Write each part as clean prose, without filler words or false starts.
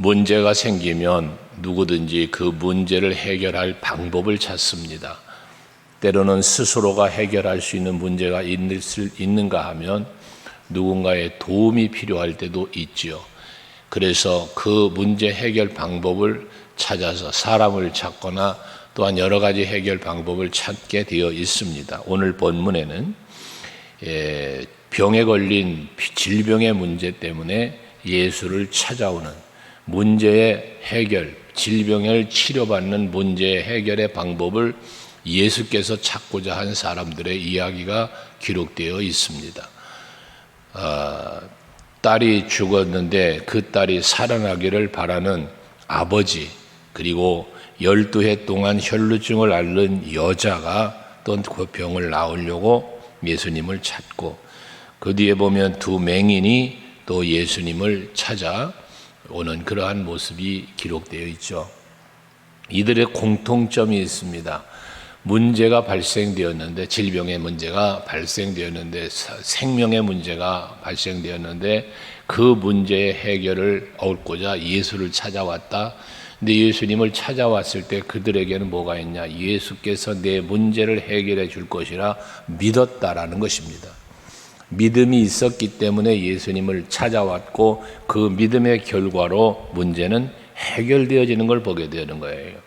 문제가 생기면 누구든지 그 문제를 해결할 방법을 찾습니다. 때로는 스스로가 해결할 수 있는 문제가 있는가 하면 누군가의 도움이 필요할 때도 있지요. 그래서 그 문제 해결 방법을 찾아서 사람을 찾거나 또한 여러 가지 해결 방법을 찾게 되어 있습니다. 오늘 본문에는 병에 걸린 질병의 문제 때문에 예수를 찾아오는 문제의 해결, 질병을 치료받는 문제의 해결의 방법을 예수께서 찾고자 한 사람들의 이야기가 기록되어 있습니다. 딸이 죽었는데 그 딸이 살아나기를 바라는 아버지, 그리고 12해 동안 혈루증을 앓는 여자가 또 그 병을 나으려고 예수님을 찾고, 그 뒤에 보면 두 맹인이 또 예수님을 찾아오는 그러한 모습이 기록되어 있죠. 이들의 공통점이 있습니다. 문제가 발생되었는데, 질병의 문제가 발생되었는데, 생명의 문제가 발생되었는데 그 문제의 해결을 얻고자 예수를 찾아왔다. 근데 예수님을 찾아왔을 때 그들에게는 뭐가 있냐? 예수께서 내 문제를 해결해 줄 것이라 믿었다라는 것입니다. 믿음이 있었기 때문에 예수님을 찾아왔고, 그 믿음의 결과로 문제는 해결되어지는 걸 보게 되는 거예요.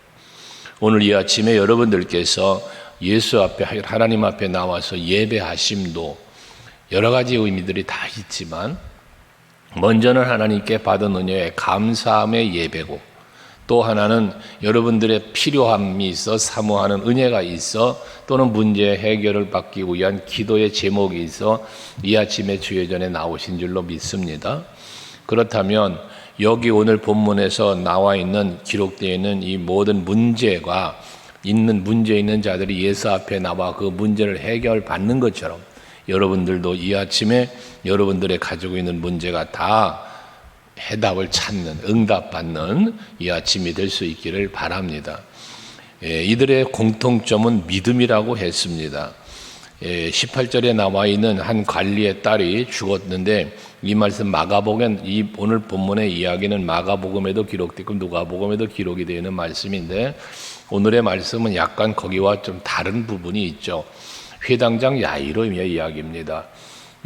오늘 이 아침에 여러분들께서 예수 앞에, 하나님 앞에 나와서 예배하심도 여러 가지 의미들이 다 있지만, 먼저는 하나님께 받은 은혜에 감사함의 예배고, 또 하나는 여러분들의 필요함이 있어 사모하는 은혜가 있어, 또는 문제 해결을 받기 위한 기도의 제목이 있어 이 아침에 주예전에 나오신 줄로 믿습니다. 그렇다면 여기 오늘 본문에서 나와 있는, 기록되어 있는 이 모든 문제가 문제 있는 자들이 예수 앞에 나와 그 문제를 해결받는 것처럼, 여러분들도 이 아침에 여러분들의 가지고 있는 문제가 다 해답을 찾는, 응답받는 이 아침이 될 수 있기를 바랍니다. 이들의 공통점은 믿음이라고 했습니다. 18절에 나와 있는 한 관리의 딸이 죽었는데, 이 말씀 이 오늘 본문의 이야기는 마가복음에도 기록되고 누가복음에도 기록이 되어 있는 말씀인데, 오늘의 말씀은 약간 거기와 좀 다른 부분이 있죠. 회당장 야이로의 이야기입니다.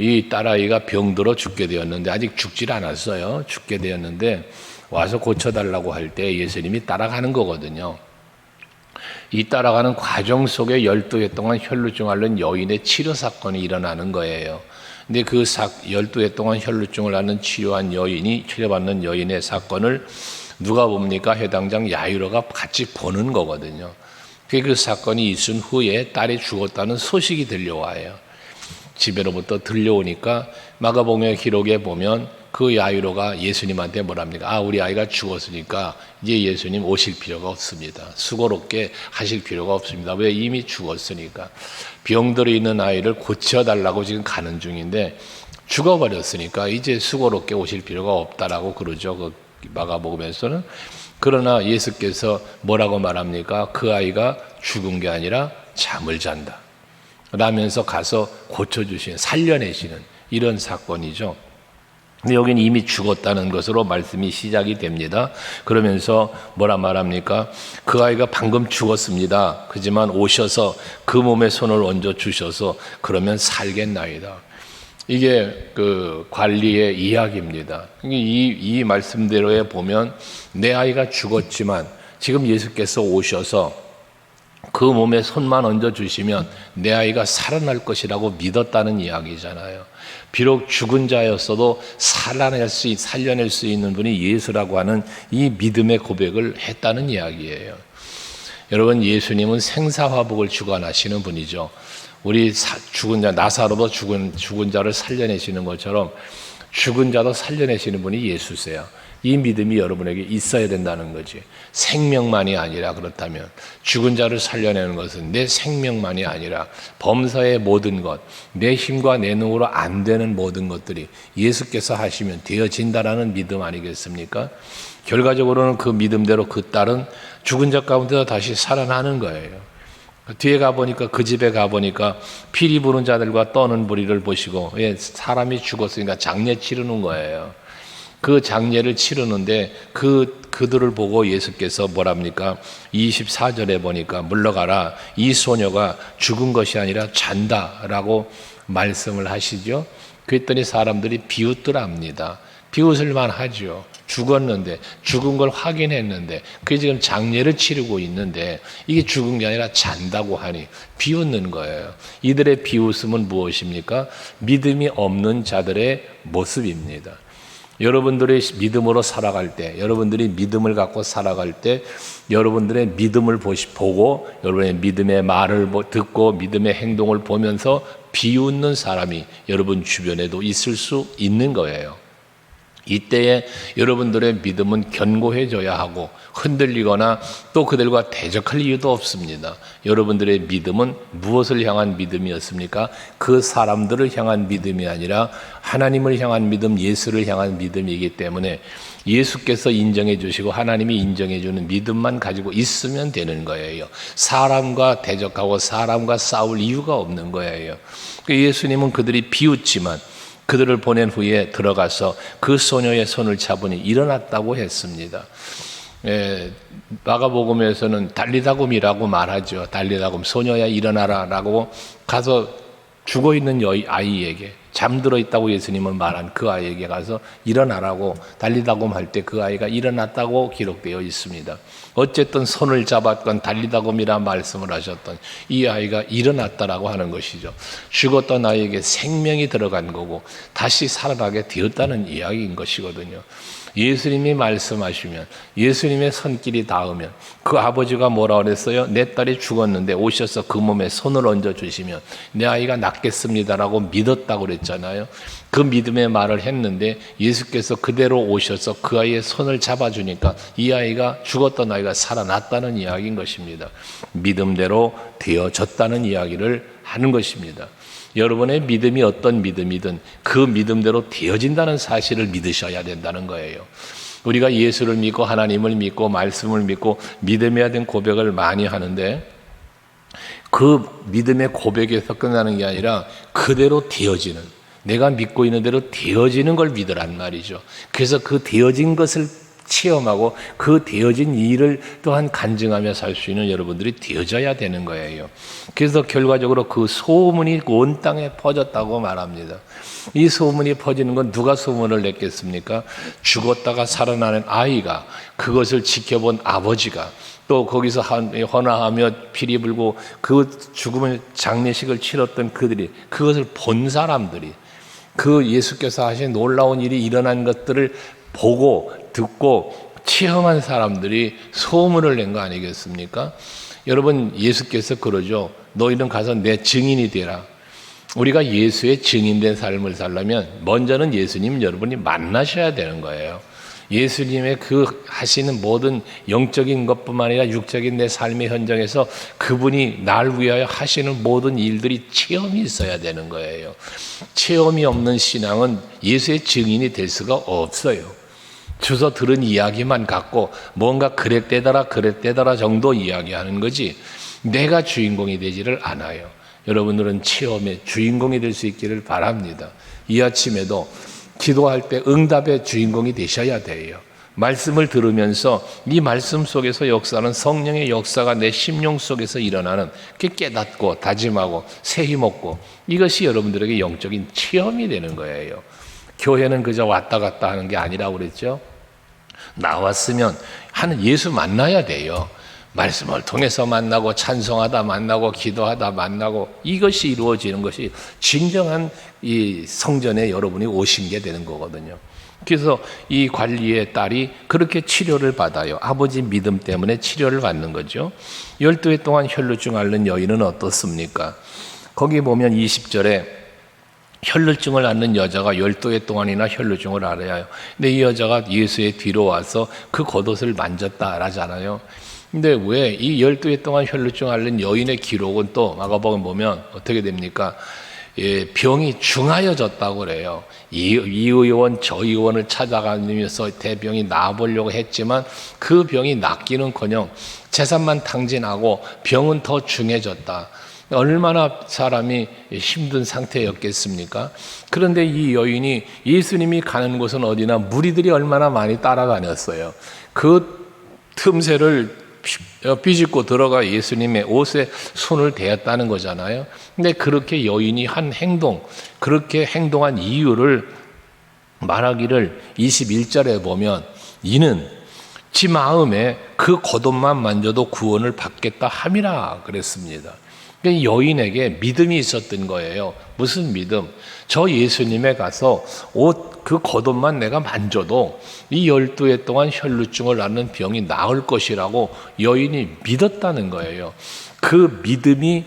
이 딸아이가 병들어 죽게 되었는데, 아직 죽질 않았어요. 죽게 되었는데 와서 고쳐달라고 할 때 예수님이 따라가는 거거든요. 이 따라가는 과정 속에 12해 동안 혈루증 앓는 여인의 치료 사건이 일어나는 거예요. 근데 그 12해 동안 혈루증을 앓는 치료받는 여인의 사건을 누가 봅니까? 회당장 야이로가 같이 보는 거거든요. 그 사건이 있은 후에 딸이 죽었다는 소식이 들려와요. 집에로부터 들려오니까 마가복음의 기록에 보면 그 야이로가 예수님한테 뭐랍니까? 우리 아이가 죽었으니까 이제 예수님 오실 필요가 없습니다. 수고롭게 하실 필요가 없습니다. 왜? 이미 죽었으니까. 병들어 있는 아이를 고쳐달라고 지금 가는 중인데 죽어버렸으니까 이제 수고롭게 오실 필요가 없다라고 그러죠. 그 마가복음에서는. 그러나 예수께서 뭐라고 말합니까? 그 아이가 죽은 게 아니라 잠을 잔다 라면서 가서 고쳐주시는, 살려내시는 이런 사건이죠. 근데 여기는 이미 죽었다는 것으로 말씀이 시작이 됩니다. 그러면서 뭐라 말합니까? 그 아이가 방금 죽었습니다. 하지만 오셔서 그 몸에 손을 얹어 주셔서 그러면 살겠나이다. 이게 그 관리의 이야기입니다. 이 말씀대로에 보면 내 아이가 죽었지만 지금 예수께서 오셔서 그 몸에 손만 얹어주시면 내 아이가 살아날 것이라고 믿었다는 이야기잖아요. 비록 죽은 자였어도 살려낼 수 있는 분이 예수라고 하는 이 믿음의 고백을 했다는 이야기예요. 여러분, 예수님은 생사화복을 주관하시는 분이죠. 우리 죽은 자, 나사로도 죽은 자를 살려내시는 것처럼 죽은 자도 살려내시는 분이 예수세요. 이 믿음이 여러분에게 있어야 된다는 거지. 생명만이 아니라, 그렇다면 죽은 자를 살려내는 것은 내 생명만이 아니라 범사의 모든 것, 내 힘과 내 능으로 안 되는 모든 것들이 예수께서 하시면 되어진다라는 믿음 아니겠습니까? 결과적으로는 그 믿음대로 그 딸은 죽은 자 가운데서 다시 살아나는 거예요. 뒤에 가보니까, 그 집에 가보니까 피리 부는 자들과 떠는 무리를 보시고, 사람이 죽었으니까 장례 치르는 거예요. 그 장례를 치르는데 그들을 보고 예수께서 뭐랍니까? 24절에 보니까 물러가라. 이 소녀가 죽은 것이 아니라 잔다라고 말씀을 하시죠. 그랬더니 사람들이 비웃더랍니다. 비웃을만 하죠. 죽었는데, 죽은 걸 확인했는데, 그게 지금 장례를 치르고 있는데 이게 죽은 게 아니라 잔다고 하니 비웃는 거예요. 이들의 비웃음은 무엇입니까? 믿음이 없는 자들의 모습입니다. 여러분들의 믿음으로 살아갈 때, 여러분들이 믿음을 갖고 살아갈 때, 여러분들의 믿음을 보고 여러분의 믿음의 말을 듣고 믿음의 행동을 보면서 비웃는 사람이 여러분 주변에도 있을 수 있는 거예요. 이때에 여러분들의 믿음은 견고해져야 하고 흔들리거나 또 그들과 대적할 이유도 없습니다. 여러분들의 믿음은 무엇을 향한 믿음이었습니까? 그 사람들을 향한 믿음이 아니라 하나님을 향한 믿음, 예수를 향한 믿음이기 때문에 예수께서 인정해 주시고 하나님이 인정해 주는 믿음만 가지고 있으면 되는 거예요. 사람과 대적하고 사람과 싸울 이유가 없는 거예요. 예수님은 그들이 비웃지만 그들을 보낸 후에 들어가서 그 소녀의 손을 잡으니 일어났다고 했습니다. 마가복음에서는 달리다굼이라고 말하죠. 달리다굼, 소녀야 일어나라 라고 가서 죽어있는 아이에게, 잠들어 있다고 예수님은 말한 그 아이에게 가서 일어나라고 달리다굼 할 때 그 아이가 일어났다고 기록되어 있습니다. 어쨌든 손을 잡았건 달리다굼이라 말씀을 하셨던 이 아이가 일어났다라고 하는 것이죠. 죽었던 아이에게 생명이 들어간 거고 다시 살아나게 되었다는 이야기인 것이거든요. 예수님이 말씀하시면, 예수님의 손길이 닿으면 그 아버지가 뭐라 그랬어요? 내 딸이 죽었는데 오셔서 그 몸에 손을 얹어 주시면 내 아이가 낫겠습니다라고 믿었다고 그랬잖아요. 그 믿음의 말을 했는데 예수께서 그대로 오셔서 그 아이의 손을 잡아주니까 이 아이가, 죽었던 아이가 살아났다는 이야기인 것입니다. 믿음대로 되어졌다는 이야기를 하는 것입니다. 여러분의 믿음이 어떤 믿음이든 그 믿음대로 되어진다는 사실을 믿으셔야 된다는 거예요. 우리가 예수를 믿고 하나님을 믿고 말씀을 믿고 믿음해야 된 고백을 많이 하는데 그 믿음의 고백에서 끝나는 게 아니라 그대로 되어지는, 내가 믿고 있는 대로 되어지는 걸 믿으란 말이죠. 그래서 그 되어진 것을 체험하고 그 되어진 일을 또한 간증하며 살 수 있는 여러분들이 되어져야 되는 거예요. 그래서 결과적으로 그 소문이 온 땅에 퍼졌다고 말합니다. 이 소문이 퍼지는 건 누가 소문을 냈겠습니까? 죽었다가 살아나는 아이가, 그것을 지켜본 아버지가, 또 거기서 헌화하며 피리 불고 그 죽음의 장례식을 치렀던 그들이, 그것을 본 사람들이, 그 예수께서 하신 놀라운 일이 일어난 것들을 보고 듣고 체험한 사람들이 소문을 낸 거 아니겠습니까? 여러분, 예수께서 그러죠. 너희는 가서 내 증인이 되라. 우리가 예수의 증인된 삶을 살려면 먼저는 예수님 여러분이 만나셔야 되는 거예요. 예수님의 그 하시는 모든 영적인 것뿐만 아니라 육적인 내 삶의 현장에서 그분이 날 위하여 하시는 모든 일들이 체험이 있어야 되는 거예요. 체험이 없는 신앙은 예수의 증인이 될 수가 없어요. 주워 들은 이야기만 갖고 뭔가 그랬대더라 정도 이야기하는 거지 내가 주인공이 되지를 않아요. 여러분들은 체험의 주인공이 될 수 있기를 바랍니다. 이 아침에도 기도할 때 응답의 주인공이 되셔야 돼요. 말씀을 들으면서 이 말씀 속에서 역사하는 성령의 역사가 내 심령 속에서 일어나는, 깨닫고 다짐하고 새 힘없고, 이것이 여러분들에게 영적인 체험이 되는 거예요. 교회는 그저 왔다 갔다 하는 게 아니라고 그랬죠. 나왔으면 하는 예수 만나야 돼요. 말씀을 통해서 만나고 찬송하다 만나고 기도하다 만나고, 이것이 이루어지는 것이 진정한 이 성전에 여러분이 오신 게 되는 거거든요. 그래서 이 관리의 딸이 그렇게 치료를 받아요. 아버지 믿음 때문에 치료를 받는 거죠. 12해 동안 혈루증 앓는 여인은 어떻습니까? 거기 보면 20절에 혈루증을 앓는 여자가 12해 동안이나 혈루증을 앓아요. 근데 이 여자가 예수의 뒤로 와서 그 겉옷을 만졌다라잖아요. 근데 왜 이 12해 동안 혈루증 앓는 여인의 기록은 또 마가복음 보면 어떻게 됩니까? 병이 중하여졌다고 그래요. 이 의원 저 의원을 찾아가면서 대병이 나아보려고 했지만 그 병이 낫기는커녕 재산만 탕진하고 병은 더 중해졌다. 얼마나 사람이 힘든 상태였겠습니까? 그런데 이 여인이 예수님이 가는 곳은 어디나 무리들이 얼마나 많이 따라다녔어요. 그 틈새를 비집고 들어가 예수님의 옷에 손을 대었다는 거잖아요. 근데 그렇게 여인이 한 행동, 그렇게 행동한 이유를 말하기를 21절에 보면 이는 지 마음에 그 겉옷만 만져도 구원을 받겠다 함이라 그랬습니다. 여인에게 믿음이 있었던 거예요. 무슨 믿음? 저 예수님에 가서 그 겉옷만 내가 만져도 이 12해 동안 혈루증을 앓는 병이 나을 것이라고 여인이 믿었다는 거예요. 그 믿음이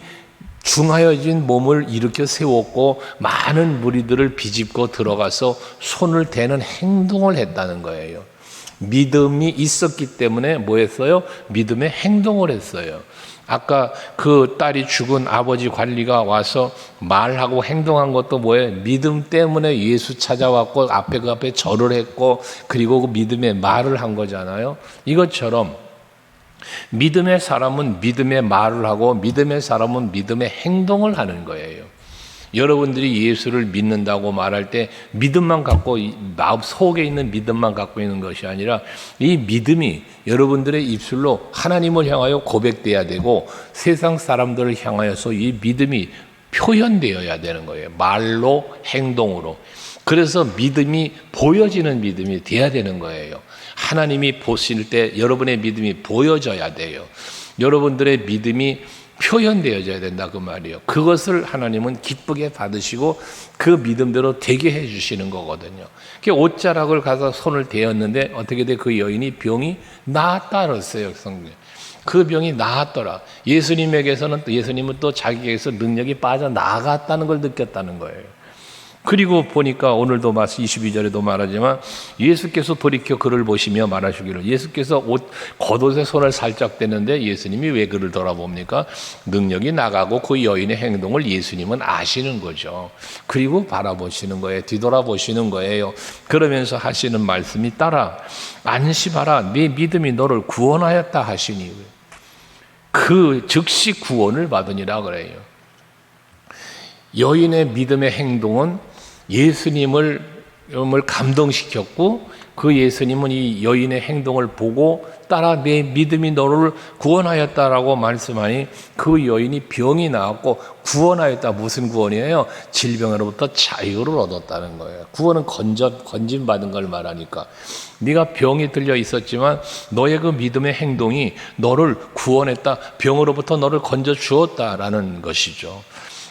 중하여진 몸을 일으켜 세웠고 많은 무리들을 비집고 들어가서 손을 대는 행동을 했다는 거예요. 믿음이 있었기 때문에 뭐 했어요? 믿음의 행동을 했어요. 아까 그 딸이 죽은 아버지 관리가 와서 말하고 행동한 것도 뭐예요? 믿음 때문에 예수 찾아왔고 그 앞에 절을 했고 그리고 그 믿음의 말을 한 거잖아요. 이것처럼 믿음의 사람은 믿음의 말을 하고 믿음의 사람은 믿음의 행동을 하는 거예요. 여러분들이 예수를 믿는다고 말할 때 믿음만 갖고 마음 속에 있는 믿음만 갖고 있는 것이 아니라 이 믿음이 여러분들의 입술로 하나님을 향하여 고백돼야 되고 세상 사람들을 향하여서 이 믿음이 표현되어야 되는 거예요. 말로 행동으로. 그래서 믿음이 보여지는 믿음이 돼야 되는 거예요. 하나님이 보실 때 여러분의 믿음이 보여져야 돼요. 여러분들의 믿음이 표현되어져야 된다 그 말이에요. 그것을 하나님은 기쁘게 받으시고 그 믿음대로 되게 해주시는 거거든요. 옷자락을 가서 손을 대었는데 어떻게 돼? 그 여인이 병이 나았다 그랬어요. 성경. 그 병이 나았더라. 예수님은 또 자기에게서 능력이 빠져나갔다는 걸 느꼈다는 거예요. 그리고 보니까 오늘도 22절에도 말하지만 예수께서 돌이켜 그를 보시며 말하시기를 예수께서 겉옷에 손을 살짝 대는데 예수님이 왜 그를 돌아봅니까? 능력이 나가고 그 여인의 행동을 예수님은 아시는 거죠. 그리고 바라보시는 거예요. 뒤돌아보시는 거예요. 그러면서 하시는 말씀이 따라 안심하라 네 믿음이 너를 구원하였다 하시니 그 즉시 구원을 받으니라 그래요. 여인의 믿음의 행동은 예수님을 감동시켰고 그 예수님은 이 여인의 행동을 보고 따라 내 믿음이 너를 구원하였다라고 말씀하니 그 여인이 병이 나았고 구원하였다. 무슨 구원이에요? 질병으로부터 자유를 얻었다는 거예요. 구원은 건진받은 걸 말하니까 네가 병이 들려 있었지만 너의 그 믿음의 행동이 너를 구원했다. 병으로부터 너를 건져 주었다라는 것이죠.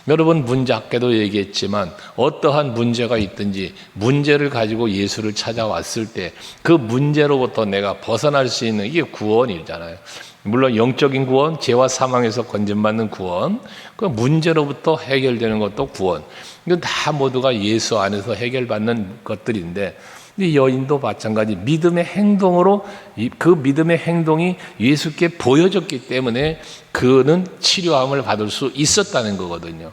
여러분 문제 아까도 얘기했지만 어떠한 문제가 있든지 문제를 가지고 예수를 찾아왔을 때 그 문제로부터 내가 벗어날 수 있는 이게 구원이잖아요. 물론 영적인 구원, 죄와 사망에서 건진받는 구원, 그 문제로부터 해결되는 것도 구원. 이건 다 모두가 예수 안에서 해결받는 것들인데 이 여인도 마찬가지 믿음의 행동으로 그 믿음의 행동이 예수께 보여졌기 때문에 그는 치료함을 받을 수 있었다는 거거든요.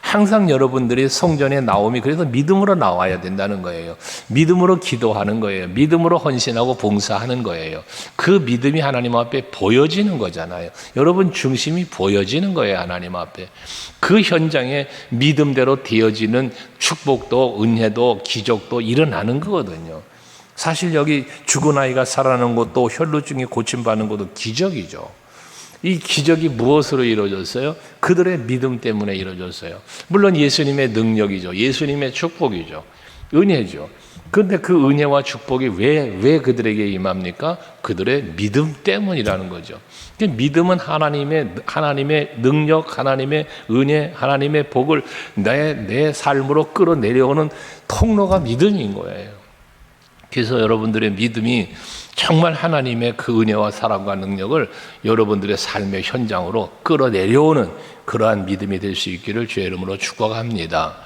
항상 여러분들이 성전에 나옴이 그래서 믿음으로 나와야 된다는 거예요. 믿음으로 기도하는 거예요. 믿음으로 헌신하고 봉사하는 거예요. 그 믿음이 하나님 앞에 보여지는 거잖아요. 여러분 중심이 보여지는 거예요. 하나님 앞에. 그 현장에 믿음대로 되어지는 축복도 은혜도 기적도 일어나는 거거든요. 사실 여기 죽은 아이가 살아나는 것도 혈루증이 고침받는 것도 기적이죠. 이 기적이 무엇으로 이루어졌어요? 그들의 믿음 때문에 이루어졌어요. 물론 예수님의 능력이죠. 예수님의 축복이죠. 은혜죠. 그런데 그 은혜와 축복이 왜 그들에게 임합니까? 그들의 믿음 때문이라는 거죠. 믿음은 하나님의 능력, 하나님의 은혜, 하나님의 복을 내 삶으로 끌어내려오는 통로가 믿음인 거예요. 그래서 여러분들의 믿음이 정말 하나님의 그 은혜와 사랑과 능력을 여러분들의 삶의 현장으로 끌어내려오는 그러한 믿음이 될 수 있기를 주의 이름으로 축복합니다.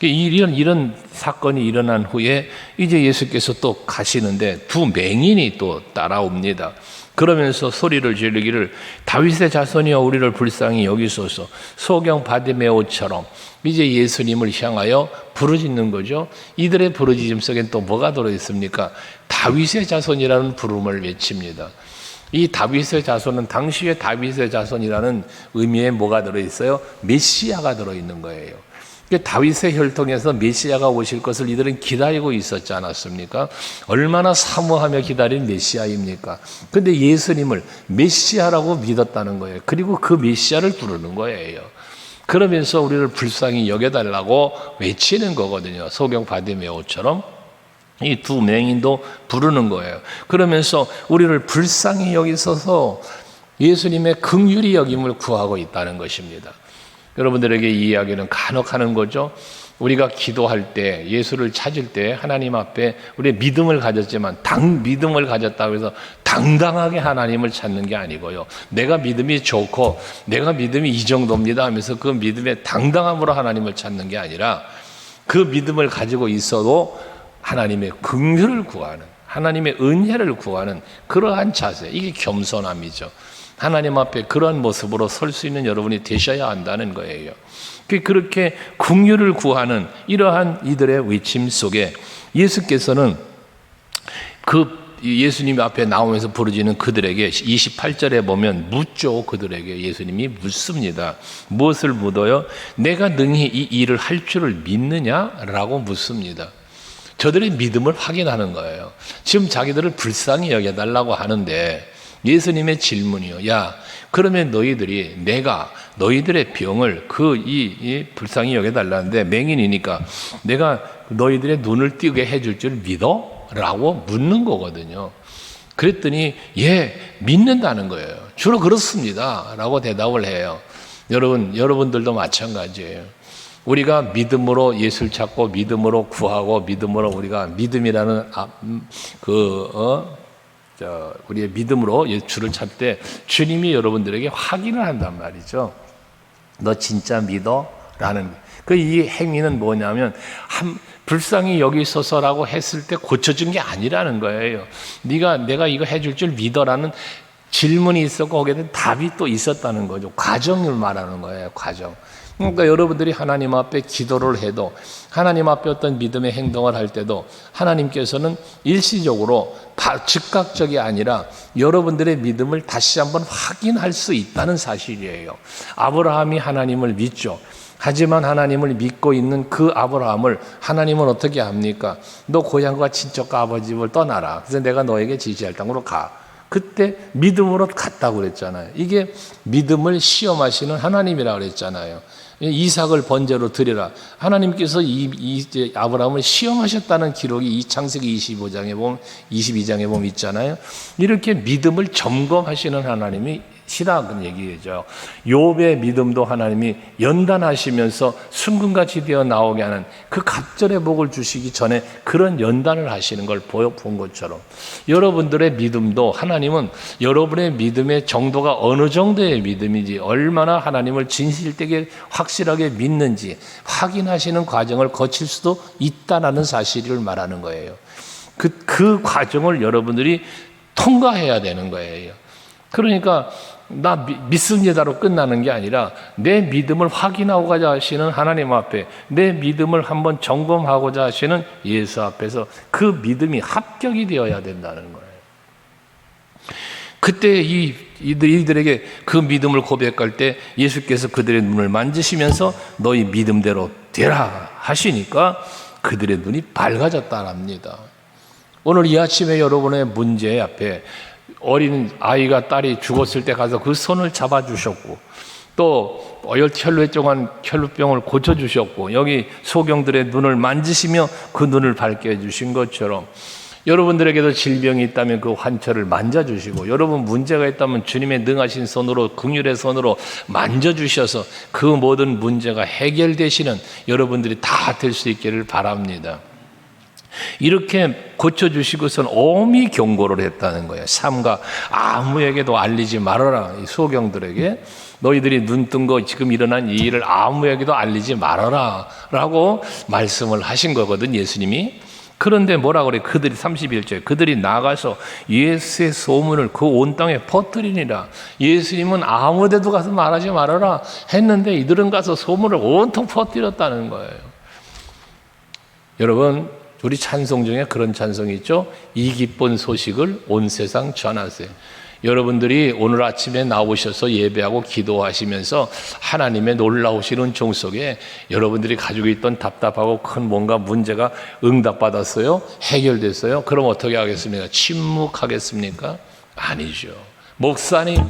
이런 사건이 일어난 후에 이제 예수께서 또 가시는데 두 맹인이 또 따라옵니다. 그러면서 소리를 지르기를 다윗의 자손이여 우리를 불쌍히 여기소서. 소경 바디메오처럼 이제 예수님을 향하여 부르짖는 거죠. 이들의 부르짖음 속엔 또 뭐가 들어있습니까? 다윗의 자손이라는 부름을 외칩니다. 이 다윗의 자손은 당시의 다윗의 자손이라는 의미에 뭐가 들어있어요? 메시아가 들어있는 거예요. 다윗의 혈통에서 메시아가 오실 것을 이들은 기다리고 있었지 않았습니까? 얼마나 사모하며 기다린 메시아입니까? 근데 예수님을 메시아라고 믿었다는 거예요. 그리고 그 메시아를 부르는 거예요. 그러면서 우리를 불쌍히 여겨달라고 외치는 거거든요. 소경 바디메오처럼 이 두 맹인도 부르는 거예요. 그러면서 우리를 불쌍히 여기셔서 예수님의 긍휼히 여김을 구하고 있다는 것입니다. 여러분들에게 이 이야기는 간혹 하는 거죠. 우리가 기도할 때, 예수를 찾을 때 하나님 앞에 우리의 믿음을 가졌지만 믿음을 가졌다고 해서 당당하게 하나님을 찾는 게 아니고요. 내가 믿음이 좋고 내가 믿음이 이 정도입니다 하면서 그 믿음의 당당함으로 하나님을 찾는 게 아니라 그 믿음을 가지고 있어도 하나님의 긍휼을 구하는, 하나님의 은혜를 구하는 그러한 자세, 이게 겸손함이죠. 하나님 앞에 그러한 모습으로 설 수 있는 여러분이 되셔야 한다는 거예요. 그렇게 긍휼을 구하는 이러한 이들의 외침 속에 예수께서는 그 예수님 앞에 나오면서 부르짖는 그들에게 28절에 보면 묻죠. 그들에게 예수님이 묻습니다. 무엇을 묻어요? 내가 능히 이 일을 할 줄을 믿느냐라고 묻습니다. 저들의 믿음을 확인하는 거예요. 지금 자기들을 불쌍히 여겨달라고 하는데 예수님의 질문이요. 야, 그러면 너희들이 내가 너희들의 병을 불쌍히 여겨달라는데 맹인이니까 내가 너희들의 눈을 뜨게 해줄 줄 믿어? 라고 묻는 거거든요. 그랬더니 예, 믿는다는 거예요. 주로 그렇습니다. 라고 대답을 해요. 여러분들도 마찬가지예요. 우리가 믿음으로 예수를 찾고 믿음으로 구하고 믿음으로 우리가 믿음이라는 우리의 믿음으로 주를 찾을 때 주님이 여러분들에게 확인을 한단 말이죠. 너 진짜 믿어? 라는 이 행위는 뭐냐면 불쌍히 여기 있어서라고 했을 때 고쳐준 게 아니라는 거예요. 내가 이거 해줄 줄 믿어라는 질문이 있었고 거기에 대한 답이 또 있었다는 거죠. 과정을 말하는 거예요. 과정. 그러니까 여러분들이 하나님 앞에 기도를 해도 하나님 앞에 어떤 믿음의 행동을 할 때도 하나님께서는 일시적으로 즉각적이 아니라 여러분들의 믿음을 다시 한번 확인할 수 있다는 사실이에요. 아브라함이 하나님을 믿죠. 하지만 하나님을 믿고 있는 그 아브라함을 하나님은 어떻게 합니까? 너 고향과 친척과 아버지 집을 떠나라. 그래서 내가 너에게 지시할 땅으로 가. 그때 믿음으로 갔다고 그랬잖아요. 이게 믿음을 시험하시는 하나님이라고 그랬잖아요. 이삭을 번제로 드리라. 하나님께서 아브라함을 시험하셨다는 기록이 이 창세기 22장에 보면 있잖아요. 이렇게 믿음을 점검하시는 하나님이 시라는 얘기죠. 욥의 믿음도 하나님이 연단하시면서 순금같이 되어 나오게 하는 그 갑절의 복을 주시기 전에 그런 연단을 하시는 걸 본 것처럼 여러분들의 믿음도 하나님은 여러분의 믿음의 정도가 어느 정도의 믿음인지 얼마나 하나님을 진실되게 확실하게 믿는지 확인하시는 과정을 거칠 수도 있다는 사실을 말하는 거예요. 그 과정을 여러분들이 통과해야 되는 거예요. 그러니까 나 믿습니다로 끝나는 게 아니라 내 믿음을 확인하고자 하시는 하나님 앞에 내 믿음을 한번 점검하고자 하시는 예수 앞에서 그 믿음이 합격이 되어야 된다는 거예요. 그때 이들에게 그 믿음을 고백할 때 예수께서 그들의 눈을 만지시면서 너희 믿음대로 되라 하시니까 그들의 눈이 밝아졌다랍니다. 오늘 이 아침에 여러분의 문제 앞에 어린 아이가 딸이 죽었을 때 가서 그 손을 잡아주셨고 또 혈루증한 혈루병을 고쳐주셨고 여기 소경들의 눈을 만지시며 그 눈을 밝게 해주신 것처럼 여러분들에게도 질병이 있다면 그 환처를 만져주시고 여러분 문제가 있다면 주님의 능하신 손으로 긍휼의 손으로 만져주셔서 그 모든 문제가 해결되시는 여러분들이 다 될 수 있기를 바랍니다. 이렇게 고쳐주시고선 엄히 경고를 했다는 거예요. 삼가 아무에게도 알리지 말아라. 이 소경들에게 너희들이 눈 뜬 거 지금 일어난 이 일을 아무에게도 알리지 말아라 라고 말씀을 하신 거거든 예수님이. 그런데 뭐라 그래? 그들이 31절 그들이 나가서 예수의 소문을 그 온 땅에 퍼뜨리니라. 예수님은 아무 데도 가서 말하지 말아라 했는데 이들은 가서 소문을 온통 퍼뜨렸다는 거예요. 여러분 우리 찬송 중에 그런 찬송이 있죠. 이 기쁜 소식을 온 세상 전하세. 여러분들이 오늘 아침에 나오셔서 예배하고 기도하시면서 하나님의 놀라우신 은총 속에 여러분들이 가지고 있던 답답하고 큰 뭔가 문제가 응답받았어요? 해결됐어요? 그럼 어떻게 하겠습니까? 침묵하겠습니까? 아니죠. 목사님,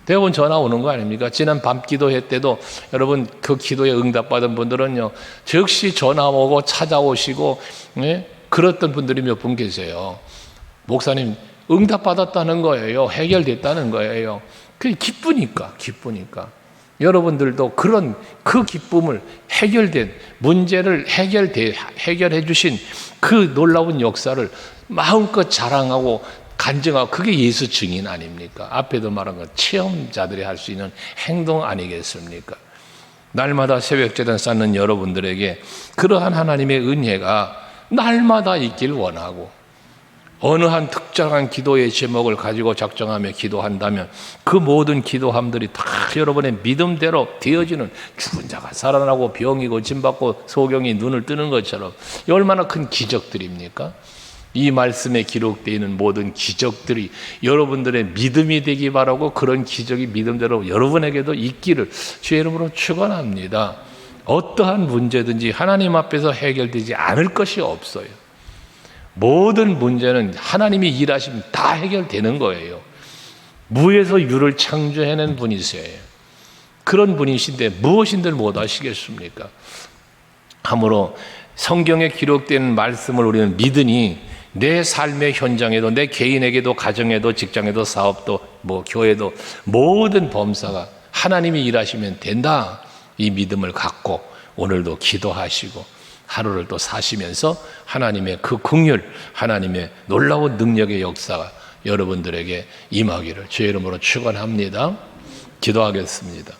대부분 전화 오는 거 아닙니까? 지난 밤 기도회 때도 여러분 그 기도에 응답받은 분들은요, 즉시 전화 오고 찾아오시고, 그랬던 분들이 몇 분 계세요. 목사님, 응답받았다는 거예요. 해결됐다는 거예요. 그게 기쁘니까. 여러분들도 그런 그 기쁨을 해결된 문제를 해결해 주신 그 놀라운 역사를 마음껏 자랑하고 간증하고, 그게 예수 증인 아닙니까? 앞에도 말한 것, 체험자들이 할 수 있는 행동 아니겠습니까? 날마다 새벽제단 쌓는 여러분들에게 그러한 하나님의 은혜가 날마다 있길 원하고, 어느 한 특정한 기도의 제목을 가지고 작정하며 기도한다면 그 모든 기도함들이 다 여러분의 믿음대로 되어지는, 죽은 자가 살아나고 병이 고침받고 소경이 눈을 뜨는 것처럼, 얼마나 큰 기적들입니까? 이 말씀에 기록되어 있는 모든 기적들이 여러분들의 믿음이 되기 바라고, 그런 기적이 믿음대로 여러분에게도 있기를 주의 이름으로 축원합니다. 어떠한 문제든지 하나님 앞에서 해결되지 않을 것이 없어요. 모든 문제는 하나님이 일하시면 다 해결되는 거예요. 무에서 유를 창조해낸 분이세요. 그런 분이신데 무엇인들 못하시겠습니까? 하므로 성경에 기록된 말씀을 우리는 믿으니 내 삶의 현장에도, 내 개인에게도, 가정에도, 직장에도, 사업도, 교회도 모든 범사가 하나님이 일하시면 된다, 이 믿음을 갖고 오늘도 기도하시고 하루를 또 사시면서 하나님의 그 긍휼, 하나님의 놀라운 능력의 역사가 여러분들에게 임하기를 주의 이름으로 축원합니다. 기도하겠습니다.